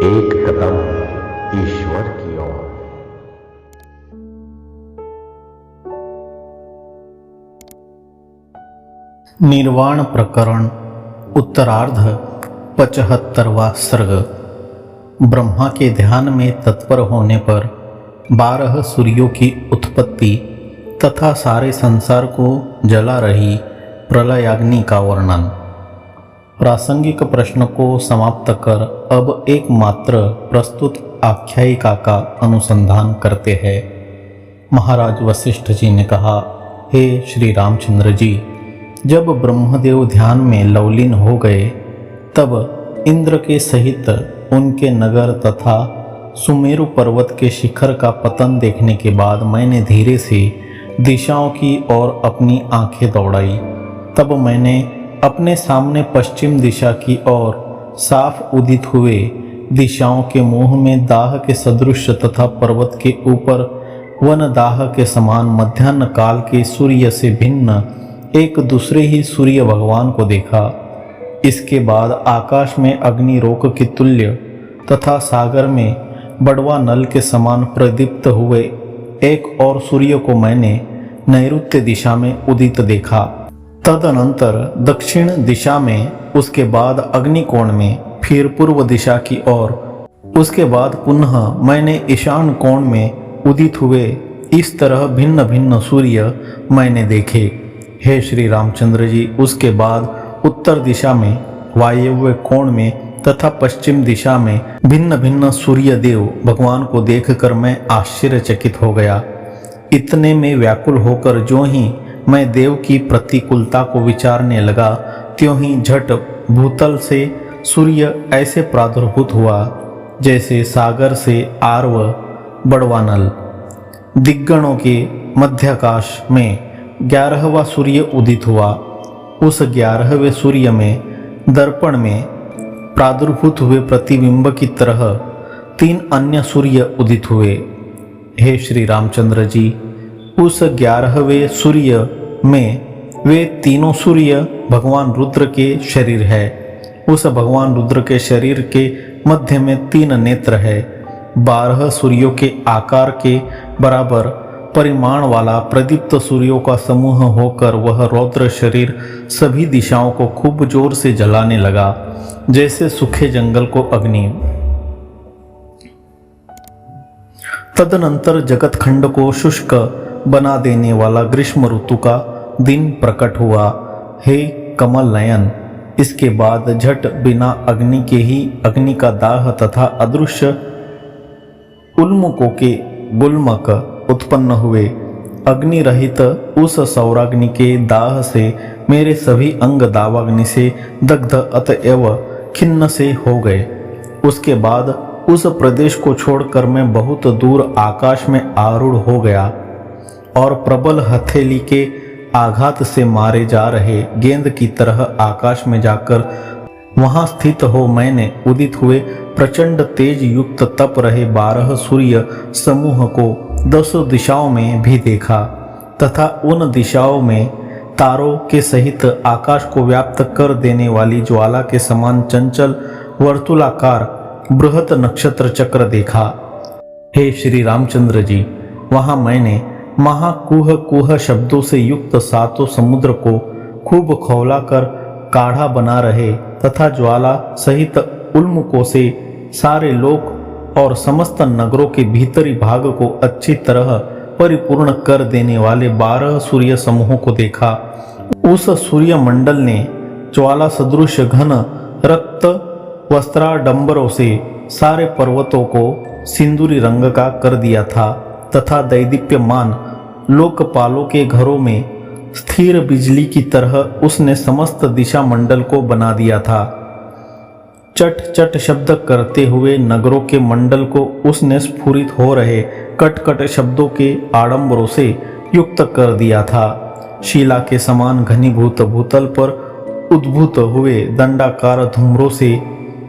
एक कदम ईश्वर की ओर। निर्वाण प्रकरण उत्तरार्ध 75वां सर्ग। ब्रह्मा के ध्यान में तत्पर होने पर 12 सूर्यों की उत्पत्ति तथा सारे संसार को जला रही प्रलयाग्नि का वर्णन। प्रासंगिक प्रश्न को समाप्त कर अब एकमात्र प्रस्तुत आख्यायिका का अनुसंधान करते हैं। महाराज वशिष्ठ जी ने कहा, हे श्री रामचंद्र जी, जब ब्रह्मदेव ध्यान में लवलीन हो गए तब इंद्र के सहित उनके नगर तथा सुमेरु पर्वत के शिखर का पतन देखने के बाद मैंने धीरे से दिशाओं की ओर अपनी आंखें दौड़ाई। तब मैंने अपने सामने पश्चिम दिशा की ओर साफ उदित हुए दिशाओं के मुंह में दाह के सदृश तथा पर्वत के ऊपर वन दाह के समान मध्याह्न काल के सूर्य से भिन्न एक दूसरे ही सूर्य भगवान को देखा। इसके बाद आकाश में अग्नि रोक के तुल्य तथा सागर में बड़वा नल के समान प्रदीप्त हुए एक और सूर्य को मैंने नैऋत्य दिशा में उदित देखा। तदनंतर दक्षिण दिशा में, उसके बाद अग्निकोण में, फिर पूर्व दिशा की ओर, उसके बाद पुनः मैंने ईशान कोण में उदित हुए इस तरह भिन्न भिन्न सूर्य मैंने देखे। हे श्री रामचंद्र जी, उसके बाद उत्तर दिशा में, वायव्य कोण में तथा पश्चिम दिशा में भिन्न भिन्न सूर्य देव भगवान को देखकर मैं आश्चर्यचकित हो गया। इतने में व्याकुल होकर जो ही मैं देव की प्रतिकूलता को विचारने लगा, त्यों ही झट भूतल से सूर्य ऐसे प्रादुर्भूत हुआ जैसे सागर से आर्व बड़वानल। दिग्गणों के मध्याकाश में 11वां सूर्य उदित हुआ। उस 11वें सूर्य में दर्पण में प्रादुर्भूत हुए प्रतिबिंब की तरह 3 अन्य सूर्य उदित हुए। हे श्री रामचंद्र जी, उस 11वें सूर्य में वे तीनों सूर्य भगवान रुद्र के शरीर है। उस भगवान रुद्र के शरीर के मध्य में 3 नेत्र है। 12 सूर्यों के आकार के बराबर परिमाण वाला प्रदीप्त सूर्यों का समूह होकर वह रौद्र शरीर सभी दिशाओं को खूब जोर से जलाने लगा, जैसे सूखे जंगल को अग्नि। तदनंतर जगत खंड को शुष्क बना देने वाला ग्रीष्म ऋतु का दिन प्रकट हुआ। हे कमल नयन, इसके बाद झट बिना अग्नि के ही अग्नि का दाह तथा अदृश्य उल्मुकों के गुल्मक उत्पन्न हुए। अग्नि रहित उस सौराग्नि के दाह से मेरे सभी अंग दावाग्नि से दग्ध अतएव खिन्न से हो गए। उसके बाद उस प्रदेश को छोड़कर मैं बहुत दूर आकाश में आरूढ़ हो गया और प्रबल हथेली के आघात से मारे जा रहे गेंद की तरह आकाश में जाकर वहां स्थित हो मैंने उदित हुए प्रचंड तेज युक्त तप रहे 12 सूर्य समूह को 10 दिशाओं में भी देखा तथा उन दिशाओं में तारों के सहित आकाश को व्याप्त कर देने वाली ज्वाला के समान चंचल वर्तुलाकार बृहत नक्षत्र चक्र देखा। हे श्री रामचंद्र जी, वहां मैंने महाकुह कुह शब्दों से युक्त 7 समुद्र को खूब खौला कर काढ़ा बना रहे तथा ज्वाला सहित उल्मुकों से सारे लोक और समस्त नगरों के भीतरी भाग को अच्छी तरह परिपूर्ण कर देने वाले 12 सूर्य समूहों को देखा। उस सूर्य मंडल ने ज्वाला सदृश घन रक्त वस्त्राडंबरों से सारे पर्वतों को सिंदूरी रंग का कर दिया था तथा दैदीप्यमान लोकपालों के घरों में स्थिर बिजली की तरह उसने समस्त दिशा मंडल को बना दिया था। चट चट शब्द करते हुए नगरों के मंडल को उसने स्फुरित हो रहे कटकट शब्दों के आडंबरों से युक्त कर दिया था। शिला के समान घनीभूत भूतल पर उद्भूत हुए दंडाकार धूम्रों से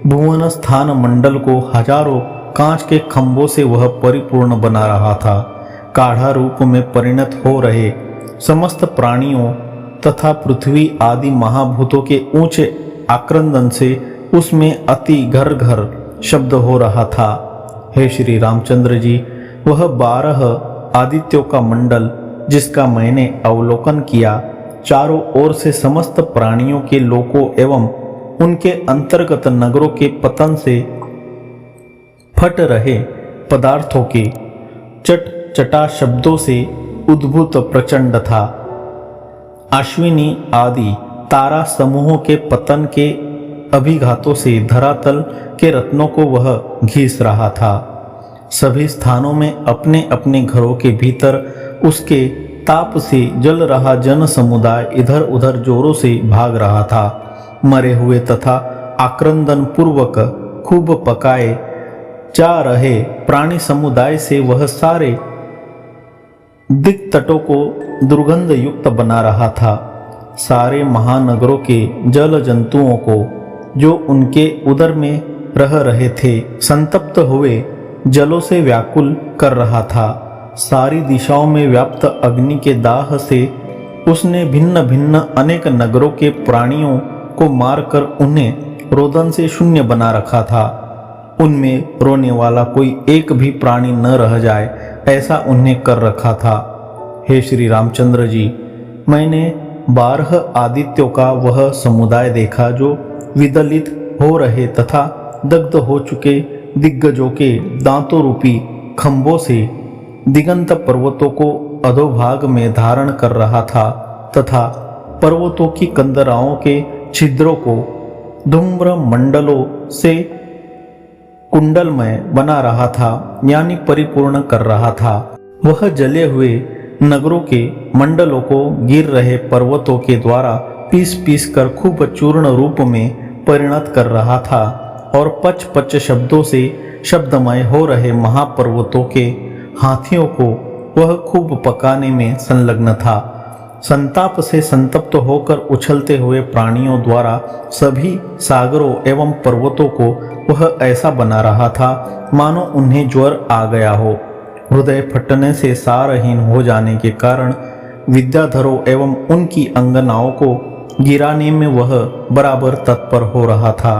भुवन स्थान मंडल को हजारों कांच के खंभों से वह परिपूर्ण बना रहा था। काढ़ा रूप में परिणत हो रहे समस्त प्राणियों तथा पृथ्वी आदि महाभूतों के ऊंचे आक्रंदन से उसमें अति घर घर शब्द हो रहा था। हे श्री रामचंद्र जी, वह 12 आदित्यों का मंडल जिसका मैंने अवलोकन किया, चारों ओर से समस्त प्राणियों के लोकों एवं उनके अंतर्गत नगरों के पतन से फट रहे पदार्थों के चट चटा शब्दों से उद्भूत प्रचंड था। अश्विनी आदि तारा समूहों के पतन के अभिघातों से धरातल के रत्नों को वह घीस रहा था। सभी स्थानों में अपने अपने घरों के भीतर उसके ताप से जल रहा जन समुदाय इधर उधर जोरों से भाग रहा था। मरे हुए तथा आक्रंदन पूर्वक खूब पकाए जा रहे प्राणी समुदाय से वह सारे दिक्तटों को दुर्गंध युक्त बना रहा था। सारे महानगरों के जल जंतुओं को जो उनके उदर में रह रहे थे संतप्त हुए जलों से व्याकुल कर रहा था। सारी दिशाओं में व्याप्त अग्नि के दाह से उसने भिन्न भिन्न अनेक नगरों के प्राणियों को मारकर उन्हें रोदन से शून्य बना रखा था। उनमें रोने वाला कोई एक भी प्राणी न रह जाए, ऐसा उन्हें कर रखा था। हे श्री रामचंद्र जी, मैंने 12 आदित्यों का वह समुदाय देखा जो विदलित हो रहे तथा दग्ध हो चुके दिग्गजों के दांतों रूपी खंभों से दिगंत पर्वतों को अधोभाग में धारण कर रहा था तथा पर्वतों की कंदराओं के छिद्रों को धूम्र मंडलों से कुंडलमय बना रहा था, यानी परिपूर्ण कर रहा था। वह जले हुए नगरों के मंडलों को गिर रहे पर्वतों के द्वारा पीस पीस कर खूब चूर्ण रूप में परिणत कर रहा था और पच पच शब्दों से शब्दमय हो रहे महापर्वतों के हाथियों को वह खूब पकाने में संलग्न था। संताप से संतप्त होकर उछलते हुए प्राणियों द्वारा सभी सागरों एवं पर्वतों को वह ऐसा बना रहा था मानो उन्हें ज्वर आ गया हो। हृदय फटने से सारहीन हो जाने के कारण विद्याधरों एवं उनकी अंगनाओं को गिराने में वह बराबर तत्पर हो रहा था।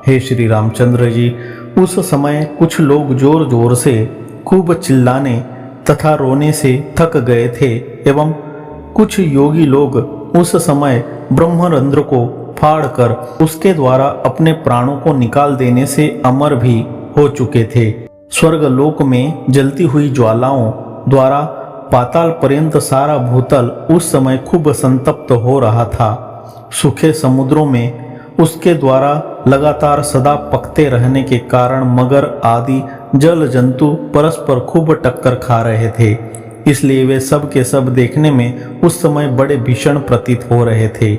हे श्री रामचंद्र जी, उस समय कुछ लोग जोर जोर से खूब चिल्लाने तथा रोने से थक गए थे एवं कुछ योगी लोग उस समय ब्रह्मरंध्र को फाड़कर उसके द्वारा अपने प्राणों को निकाल देने से अमर भी हो चुके थे। स्वर्गलोक में जलती हुई ज्वालाओं द्वारा पाताल पर्यंत सारा भूतल उस समय खूब संतप्त हो रहा था। सूखे समुद्रों में उसके द्वारा लगातार सदा पकते रहने के कारण मगर आदि जल जंतु परस्पर खूब टक्कर खा रहे थे, इसलिए वे सब के सब देखने में उस समय बड़े भीषण प्रतीत हो रहे थे।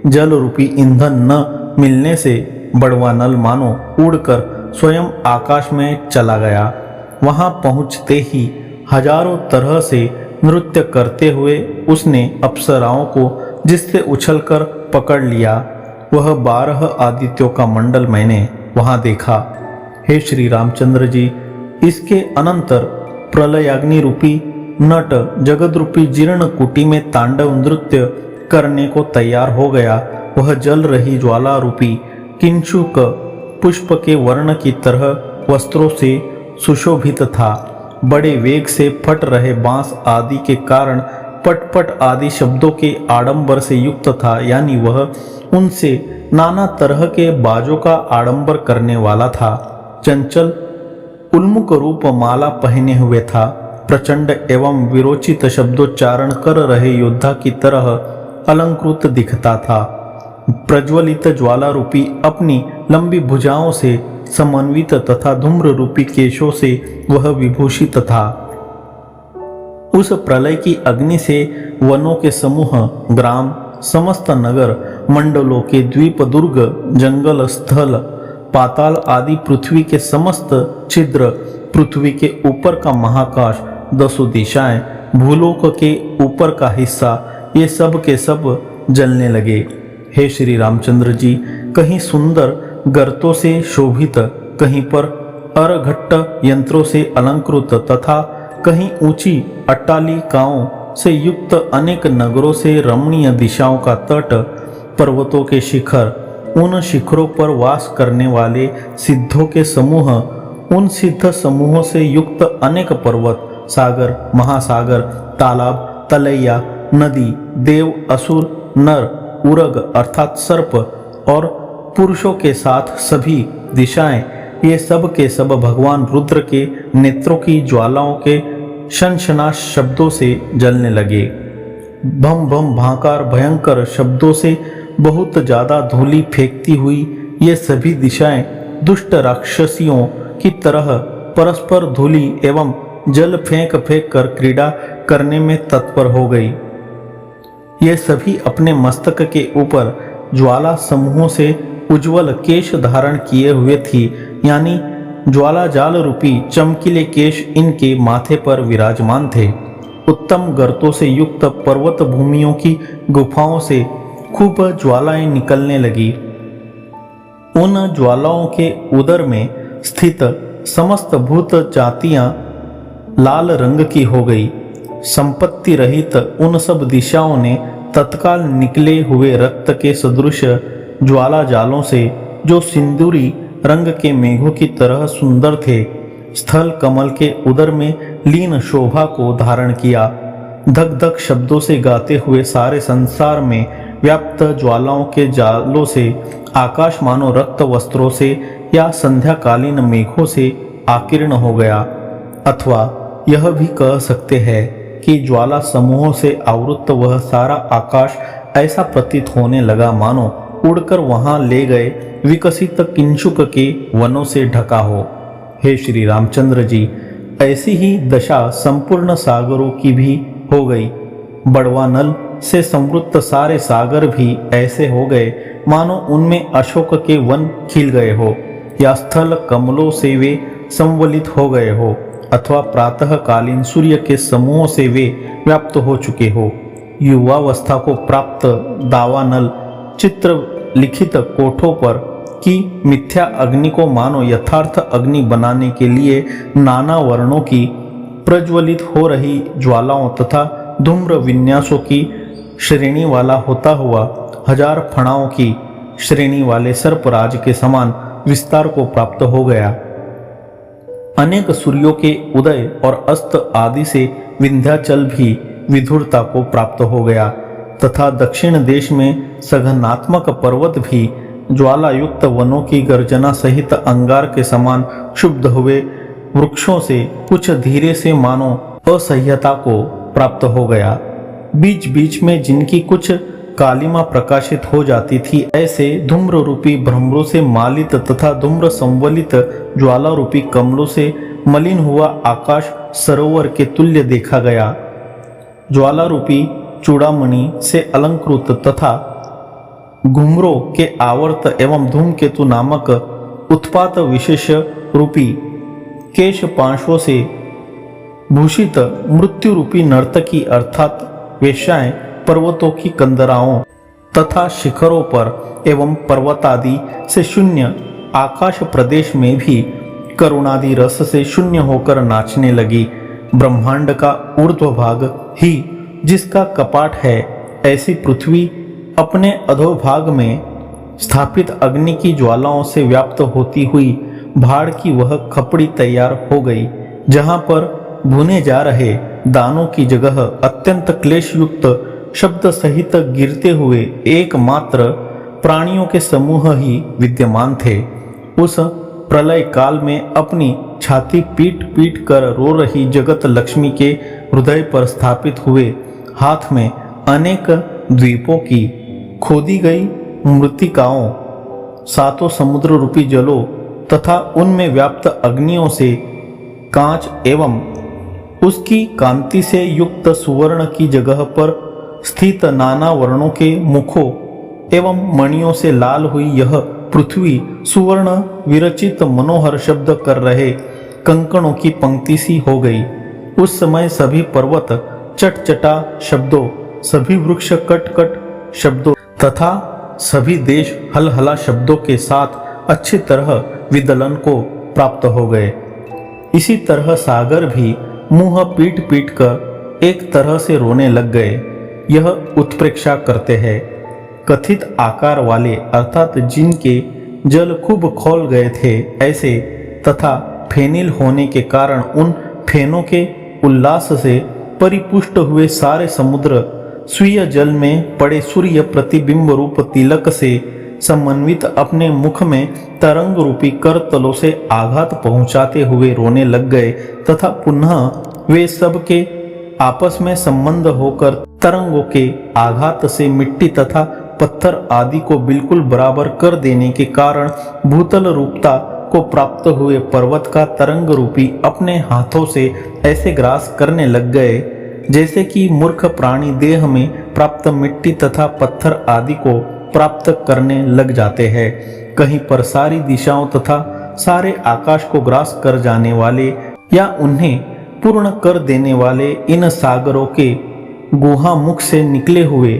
जल रूपी ईंधन न मिलने से बड़वा नल मानो उड़कर स्वयं आकाश में चला गया। वहां पहुंचते ही हजारों तरह से नृत्य करते हुए उसने अप्सराओं को जिससे उछलकर पकड़ लिया। वह 12 आदित्यों का मंडल मैंने वहां देखा। हे श्री रामचंद्र जी, इसके अनंतर प्रलयाग्नि रूपी नट जगद रूपी जीर्ण कुटी में तांडव नृत्य करने को तैयार हो गया। वह जल रही ज्वाला रूपी किंशुक पुष्प के वर्ण की तरह वस्त्रों से सुशोभित था। बड़े वेग से फट रहे बांस आदि के कारण पटपट आदि शब्दों के आडंबर से युक्त था, यानी वह उनसे नाना तरह के बाजों का आडंबर करने वाला था। चंचल उन्मुख रूप माला पहने हुए था। प्रचंड एवं विरोचित शब्दोच्चारण कर रहे योद्धा की तरह अलंकृत दिखता था। प्रज्वलित ज्वाला रूपी अपनी लंबी भुजाओं से समन्वित तथा धूम्र रूपी केशों से वह विभूषित था। उस प्रलय की अग्नि से वनों के समूह, ग्राम, समस्त नगर मंडलों के द्वीप, दुर्ग, जंगल, स्थल, पाताल आदि पृथ्वी के समस्त छिद्र, पृथ्वी के ऊपर का महाकाश, 10 दिशाएं, भूलोक के ऊपर का हिस्सा, ये सब के सब जलने लगे। हे श्री रामचंद्र जी, कहीं सुंदर गर्तों से शोभित, कहीं पर अरघट्ट यंत्रों से अलंकृत तथा कहीं ऊंची अट्टालिकाओं से युक्त अनेक नगरों से रमणीय दिशाओं का तट, पर्वतों के शिखर, उन शिखरों पर वास करने वाले सिद्धों के समूह, उन सिद्ध समूहों से युक्त अनेक पर्वत, सागर, महासागर, तालाब, तलैया, नदी, देव, असुर, नर, उरग अर्थात सर्प और पुरुषों के साथ सभी दिशाएं, ये सब के सब भगवान रुद्र के नेत्रों की ज्वालाओं के शनशनाश शब्दों से जलने लगे। भम भम भाकार भयंकर शब्दों से बहुत ज्यादा धूलि फेंकती हुई ये सभी दिशाएं दुष्ट राक्षसियों की तरह परस्पर धूलि एवं जल फेंक फेंक कर क्रीड़ा करने में तत्पर हो गई। ये सभी अपने मस्तक के ऊपर ज्वाला समूहों से उज्जवल केश धारण किए हुए थी, यानी ज्वाला जाल रूपी चमकीले केश इनके माथे पर विराजमान थे। उत्तम गर्तों से युक्त पर्वत भूमियों की गुफाओं से खूब ज्वालाएं निकलने लगी। उन ज्वालाओं के उदर में स्थित समस्त भूत जातियां लाल रंग की हो गई। संपत्ति रहित उन सब दिशाओं ने तत्काल निकले हुए रक्त के सदृश ज्वाला जालों से, जो सिंदूरी रंग के मेघों की तरह सुंदर थे, स्थल कमल के उदर में लीन शोभा को धारण किया। धक धक शब्दों से गाते हुए सारे संसार में व्याप्त ज्वालाओं के जालों से आकाश मानो रक्त वस्त्रों से या संध्याकालीन मेघों से आकीर्ण हो गया। अथवा यह भी कह सकते हैं कि ज्वाला समूहों से आवृत वह सारा आकाश ऐसा प्रतीत होने लगा मानो उड़कर वहां ले गए विकसित किंशुक के वनों से ढका हो। हे श्री रामचंद्र जी, ऐसी ही दशा संपूर्ण सागरों की भी हो गई। बड़वा नल से समृद्ध सारे सागर भी ऐसे हो गए मानो उनमें अशोक के वन खिल गए हो, या स्थल कमलों से वे संवलित हो गए हो, अथवा प्रातःकालीन सूर्य के समूहों से वे व्याप्त हो चुके हो। युवावस्था को प्राप्त दावानल चित्र लिखित कोठों पर की मिथ्या अग्नि को मानो यथार्थ अग्नि बनाने के लिए नाना वर्णों की प्रज्वलित हो रही ज्वालाओं तथा धूम्र विन्यासों की श्रेणी वाला होता हुआ हजार फणाओं की श्रेणी वाले सर्पराज के समान विस्तार को प्राप्त हो गया। अनेक सूर्यों के उदय और अस्त आदि से विंध्याचल भी विधुरता को प्राप्त हो गया, तथा दक्षिण देश में सघनात्मक पर्वत भी ज्वाला युक्त वनों की गर्जना सहित अंगार के समान क्षुब्ध हुए वृक्षों से कुछ धीरे से मानो असह्यता को प्राप्त हो गया। बीच बीच में जिनकी कुछ कालिमा प्रकाशित हो जाती थी, ऐसे धूम्र रूपी भ्रमरों से मालित तथा धूम्र संवलित ज्वाला रूपी कमलों से मलिन हुआ आकाश सरोवर के तुल्य देखा गया। ज्वाला रूपी चूड़ामणि से अलंकृत तथा घुंघरों के आवर्त एवं धूमकेतु नामक उत्पात विशेष रूपी केश पांशों से भूषित मृत्यु रूपी नर्तकी अर्थात वेश्याएं पर्वतों की कंदराओं तथा शिखरों पर एवं पर्वतादि से शून्य आकाश प्रदेश में भी करुणादि रस से शून्य होकर नाचने लगी। ब्रह्मांड का ऊर्ध्व भाग ही जिसका कपाट है, ऐसी पृथ्वी अपने अधोभाग में स्थापित अग्नि की ज्वालाओं से व्याप्त होती हुई भाड़ की वह खपड़ी तैयार हो गई, जहां पर भुने जा रहे दानों की जगह अत्यंत क्लेश युक्त शब्द सहित गिरते हुए एकमात्र प्राणियों के समूह ही विद्यमान थे। उस प्रलय काल में अपनी छाती पीट पीट कर रो रही जगत लक्ष्मी के हृदय पर स्थापित हुए हाथ में अनेक द्वीपों की खोदी गई मृत्तिकाओं, सातों समुद्र रूपी जलों तथा उनमें व्याप्त अग्नियों से कांच एवं उसकी कांति से युक्त सुवर्ण की जगह पर स्थित नाना वर्णों के मुखों एवं मणियों से लाल हुई यह पृथ्वी सुवर्ण विरचित मनोहर शब्द कर रहे कंकणों की पंक्ति सी हो गई। उस समय सभी पर्वत चटचटा शब्दों, सभी वृक्ष कट शब्दों तथा सभी देश हलहला शब्दों के साथ अच्छी तरह विदलन को प्राप्त हो गए। इसी तरह सागर भी मुंह पीट पीट कर एक तरह से रोने लग गए। यह उत्प्रेक्षा करते हैं, कथित आकार वाले अर्थात जिनके जल खूब खौल गए थे ऐसे तथा फेनिल होने के कारण उन फेनों के उल्लास से परिपुष्ट हुए सारे समुद्र स्वीय जल में पड़े सूर्य प्रतिबिंब रूप तिलक से समन्वित अपने मुख में तरंग रूपी करतलों से आघात पहुंचाते हुए रोने लग गए तथा पुनः वे सब के आपस में संबंध होकर तरंगों के आघात से मिट्टी तथा पत्थर आदि को बिल्कुल बराबर कर देने के कारण भूतल रूपता को प्राप्त हुए पर्वत का तरंग रूपी अपने हाथों से ऐसे ग्रास करने लग गए जैसे कि मूर्ख प्राणी देह में प्राप्त मिट्टी तथा पत्थर आदि को प्राप्त करने लग जाते हैं। कहीं पर सारी दिशाओं तथा सारे आकाश को ग्रास कर जाने वाले या उन्हें पूर्ण कर देने वाले इन सागरों के गुहा मुख से निकले हुए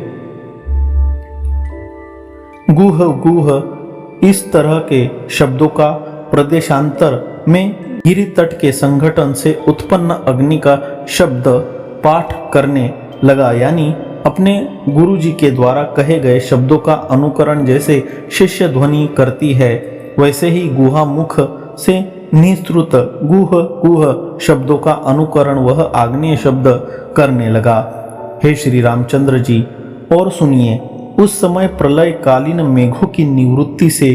गुह गुह इस तरह के शब्दों का प्रदेशांतर में गिरि तट के संगठन से उत्पन्न अग्नि का शब्द पाठ करने लगा, यानी अपने गुरु जी के द्वारा कहे गए शब्दों का अनुकरण जैसे शिष्य ध्वनि करती है वैसे ही गुहा मुख से निःसृत गुह गुह शब्दों का अनुकरण वह आग्नेय शब्द करने लगा। हे श्री रामचंद्र जी, और सुनिए, उस समय प्रलय कालीन मेघों की निवृत्ति से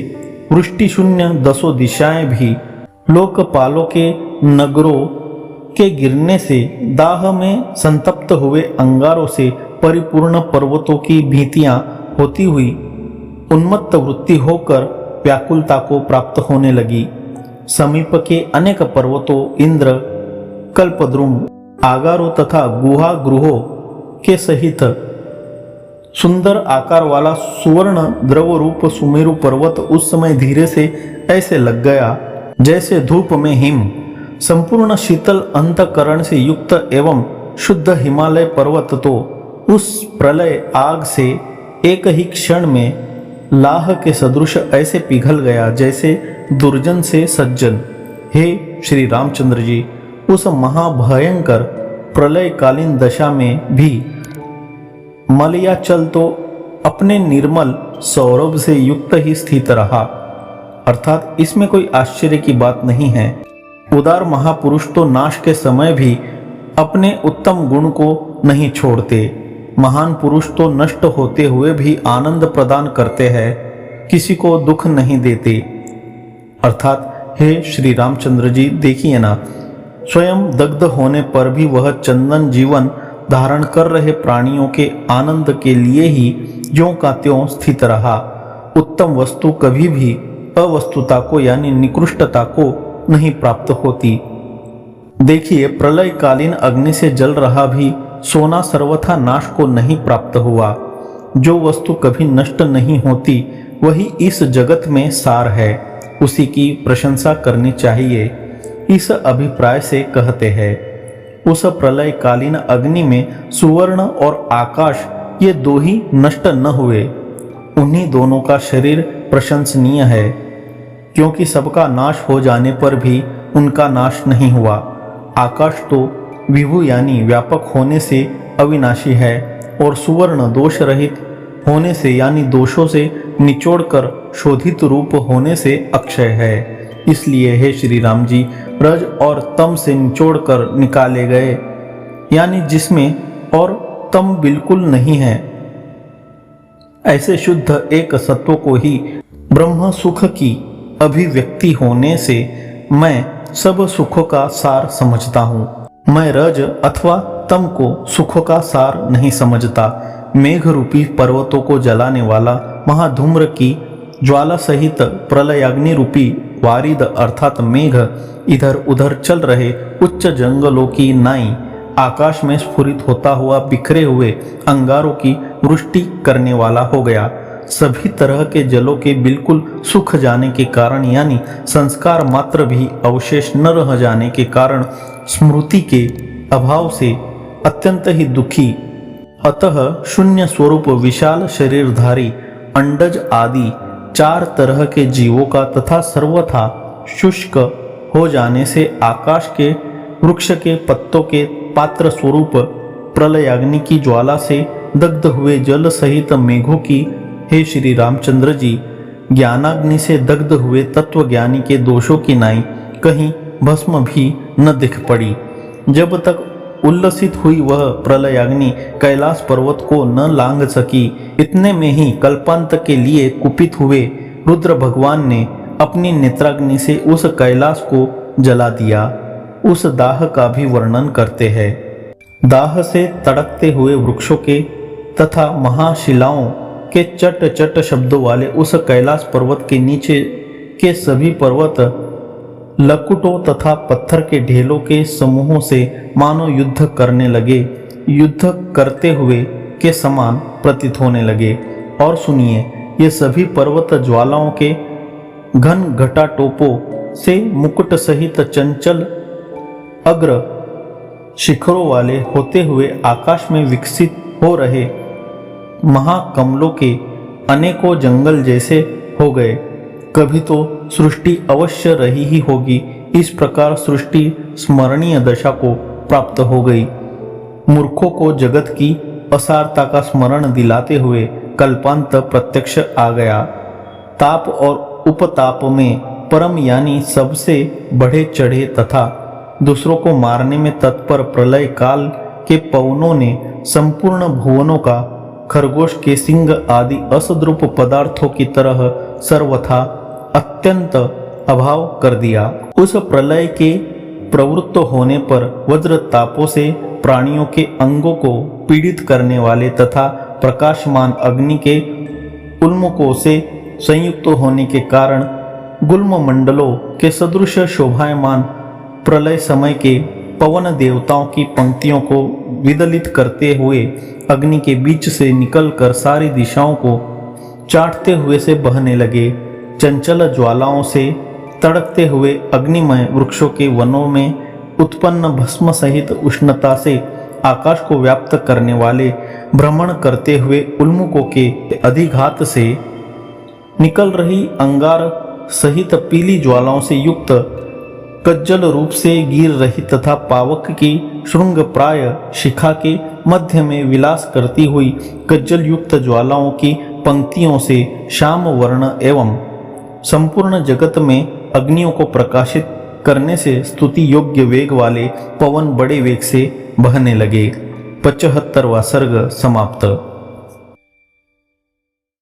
वृष्टि शून्य 10 दिशाएं भी लोकपालों के नगरों के गिरने से दाह में संतप्त हुए अंगारों से परिपूर्ण पर्वतों की भीतियां होती हुई उन्मत्त वृत्ति होकर व्याकुलता को प्राप्त होने लगी। समीप के अनेक पर्वतों इंद्र कल्पद्रुम आगारों तथा गुहा गृहों के सहित सुंदर आकार वाला सुवर्ण द्रव रूप सुमेरु पर्वत उस समय धीरे से ऐसे लग गया जैसे धूप में हिम। संपूर्ण शीतल अंतकरण से युक्त एवं शुद्ध हिमालय पर्वत तो उस प्रलय आग से एक ही क्षण में लाह के सदृश ऐसे पिघल गया जैसे दुर्जन से सज्जन। हे श्री रामचंद्र जी, उस महाभयंकर प्रलयकालीन दशा में भी मलयाचल तो अपने निर्मल सौरभ से युक्त ही स्थित रहा, अर्थात इसमें कोई आश्चर्य की बात नहीं है। उदार महापुरुष तो नाश के समय भी अपने उत्तम गुण को नहीं छोड़ते। महान पुरुष तो नष्ट होते हुए भी आनंद प्रदान करते हैं, किसी को दुख नहीं देते। अर्थात हे श्री रामचंद्र जी, देखिए ना, स्वयं दग्ध होने पर भी वह चंदन जीवन धारण कर रहे प्राणियों के आनंद के लिए ही ज्यों का त्यों स्थित रहा। उत्तम वस्तु कभी भी अवस्तुता को यानी निकृष्टता को नहीं प्राप्त होती। देखिए, प्रलयकालीन अग्नि से जल रहा भी सोना सर्वथा नाश को नहीं प्राप्त हुआ। जो वस्तु कभी नष्ट नहीं होती वही इस जगत में सार है, उसी की प्रशंसा करनी चाहिए। इस अभिप्राय से कहते हैं, उस प्रलयकालीन अग्नि में सुवर्ण और आकाश ये दो ही नष्ट न हुए, उन्हीं दोनों का शरीर प्रशंसनीय है, क्योंकि सबका नाश हो जाने पर भी उनका नाश नहीं हुआ। आकाश तो विभु यानी व्यापक होने से अविनाशी है और सुवर्ण दोष रहित होने से यानी दोषों से निचोड़कर शोधित रूप होने से अक्षय है। इसलिए हे श्री राम जी, रज और तम से निचोड़कर निकाले गए, यानी जिसमें और तम बिल्कुल नहीं है, ऐसे शुद्ध एक सत्व को ही ब्रह्म सुख की अभिव्यक्ति होने से मैं सब सुखों का सार समझता हूँ। मैं रज अथवा तम को सुखों का सार नहीं समझता। मेघ रूपी पर्वतों को जलाने वाला महाधूम्र की ज्वाला सहित प्रलयाग्नि रूपी वारिद अर्थात मेघ इधर उधर चल रहे उच्च जंगलों की नाई आकाश में स्फुरित होता हुआ बिखरे हुए अंगारों की वृष्टि करने वाला हो गया। सभी तरह के जलों के बिल्कुल सूख जाने के कारण यानी संस्कार मात्र भी अवशेष न रह जाने के कारण स्मृति के अभाव से अत्यंत ही दुखी, अतः शून्य स्वरूप विशाल शरीरधारी अंडज आदि 4 तरह के जीवों का तथा सर्वथा शुष्क हो जाने से आकाश के वृक्ष के पत्तों के पात्र स्वरूप प्रलयाग्नि की ज्वाला से दग्ध हुए जल सहित मेघों की हे श्री रामचंद्र जी, ज्ञानाग्नि से दग्ध हुए तत्वज्ञानी के दोषों की नाई कहीं भस्म भी न दिख पड़ी। जब तक उल्लसित हुई वह प्रलयाग्नि कैलाश पर्वत को न लांघ सकी, इतने में ही कल्पांत के लिए कुपित हुए रुद्र भगवान ने अपनी नेत्राग्नि से उस कैलाश को जला दिया। उस दाह का भी वर्णन करते हैं। दाह से तड़कते हुए वृक्षों के तथा महाशिलाओं के चट चट शब्दों वाले उस कैलाश पर्वत के नीचे के सभी पर्वत लकुटों तथा पत्थर के ढेलों के समूहों से मानो युद्ध करने लगे, युद्ध करते हुए के समान प्रतीत होने लगे। और सुनिए, ये सभी पर्वत ज्वालाओं के घन घटाटोपों से मुकुट सहित चंचल अग्र शिखरों वाले होते हुए आकाश में विकसित हो रहे महाकमलों के अनेकों जंगल जैसे हो गए। कभी तो सृष्टि अवश्य रही ही होगी। इस प्रकार सृष्टि स्मरणीय दशा को प्राप्त हो गई। मूर्खों को जगत की असारता का स्मरण दिलाते हुए कल्पांत प्रत्यक्ष आ गया। ताप और उपताप में परम यानी सबसे बढ़े चढ़े तथा दूसरों को मारने में तत्पर प्रलय काल के पवनों ने संपूर्ण भुवनों का खरगोश के सिंग आदि असद्रुप पदार्थों की तरह सर्वथा अत्यंत अभाव कर दिया। उस प्रलय के प्रवृत्त होने पर वज्र तापों से प्राणियों के अंगों को पीड़ित करने वाले तथा प्रकाशमान अग्नि के उल्मुकों से संयुक्त होने के कारण गुल्म मंडलों के सदृश शोभायमान प्रलय समय के पवन देवताओं की पंक्तियों को विदलित करते हुए अग्नि के बीच से निकलकर सारी दिशाओं को चाटते हुए से बहने लगे। चंचल ज्वालाओं से तड़कते हुए अग्निमय वृक्षों के वनों में उत्पन्न भस्म सहित उष्णता से आकाश को व्याप्त करने वाले भ्रमण करते हुए उल्मुकों के अधिघात से निकल रही अंगार सहित पीली ज्वालाओं से युक्त कज्जल रूप से गिर रही तथा पावक की श्रृंग प्राय शिखा के मध्य में विलास करती हुई कज्जल युक्त ज्वालाओं की पंक्तियों से श्याम वर्ण एवं संपूर्ण जगत में अग्नियों को प्रकाशित करने से स्तुति योग्य वेग वाले पवन बड़े वेग से बहने लगे। 75वां सर्ग समाप्त।